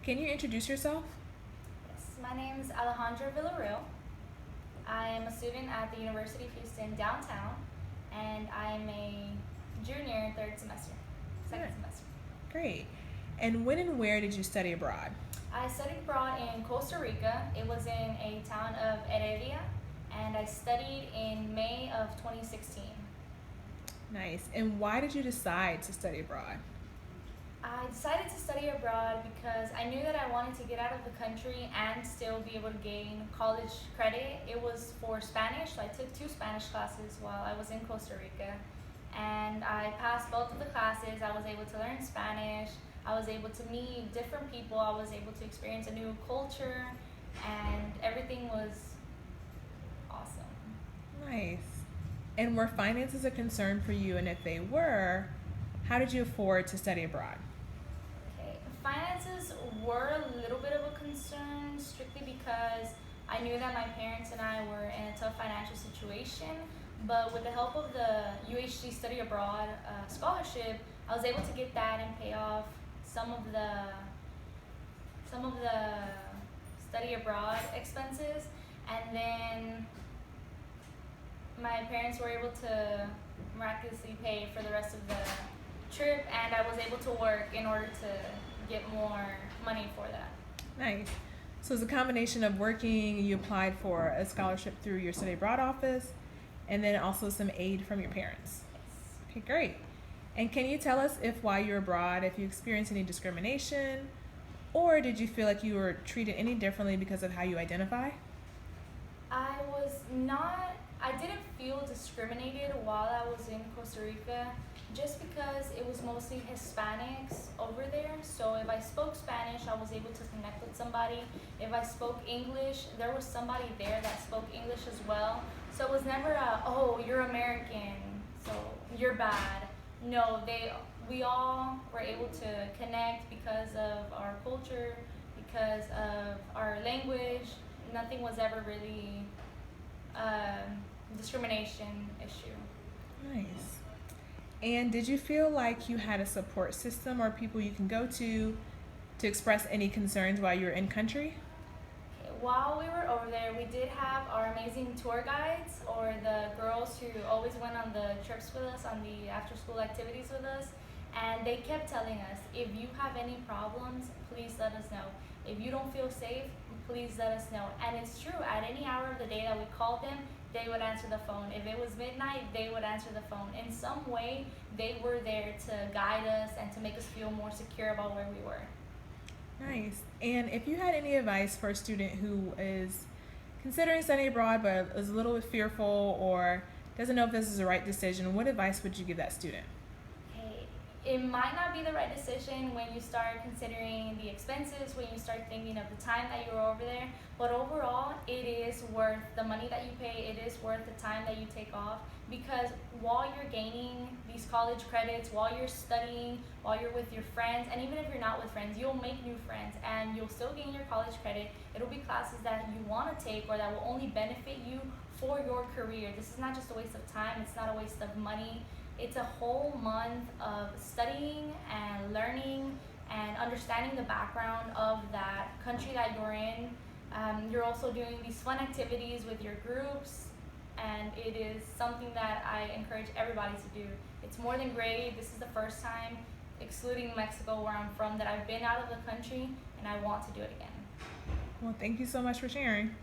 Can you introduce yourself? Yes, my name is Alejandra Villarreal. I am a student at the University of Houston downtown, and I am a junior third semester, second Good. semester. Great. And when and where did you study abroad? I studied abroad in Costa Rica. It was in a town of Heredia, and I studied in May of 2016. Nice. And why did you decide to study abroad? I decided to study abroad because I knew that I wanted to get out of the country and still be able to gain college credit. It was for Spanish, so I took 2 Spanish classes while I was in Costa Rica. And I passed both of the classes. I was able to learn Spanish. I was able to meet different people. I was able to experience a new culture, and everything was awesome. Nice. And were finances a concern for you? And if they were, how did you afford to study abroad? Okay, finances were a little bit of a concern strictly because I knew that my parents and I were in a tough financial situation. But with the help of the UHC Study Abroad scholarship, I was able to get that and pay off some of the study abroad expenses, and then my parents were able to miraculously pay for the rest of the trip, and I was able to work in order to get more money for that. Nice. So it's a combination of working, you applied for a scholarship through your study abroad office, and then also some aid from your parents. Yes. Okay, great. And can you tell us if while you're abroad, if you experienced any discrimination, or did you feel like you were treated any differently because of how you identify? I didn't feel discriminated while I was in Costa Rica just because it was mostly Hispanics over there. So if I spoke Spanish, I was able to connect with somebody. If I spoke English, there was somebody there that spoke English as well. So it was never oh, you're American, so you're bad. No, we all were able to connect because of our culture, because of our language. Nothing was ever really discrimination issue. Nice. And did you feel like you had a support system or people you can go to express any concerns while you were in country? Okay, while we were over there, we did have our amazing tour guides, or the girls who always went on the trips with us, on the after school activities with us, and they kept telling us, if you have any problems, please let us know. If you don't feel safe, please let us know. And it's true, at any hour of the day that we called them, they would answer the phone. If it was midnight, they would answer the phone. In some way, they were there to guide us and to make us feel more secure about where we were. Nice. And if you had any advice for a student who is considering studying abroad but is a little bit fearful or doesn't know if this is the right decision, what advice would you give that student? Hey, it might not be the right decision when you start considering the expenses, when you start thinking of the time that you're over there, but overall, it is worth the money that you pay, it is worth the time that you take off, because while you're gaining these college credits, while you're studying, while you're with your friends, and even if you're not with friends, you'll make new friends and you'll still gain your college credit. It'll be classes that you want to take or that will only benefit you for your career. This is not just a waste of time, it's not a waste of money. It's a whole month of studying and learning and understanding the background of that country that you're in. You're also doing these fun activities with your groups, and it is something that I encourage everybody to do. It's more than great. This is the first time, excluding Mexico where I'm from, that I've been out of the country, and I want to do it again. Well, thank you so much for sharing.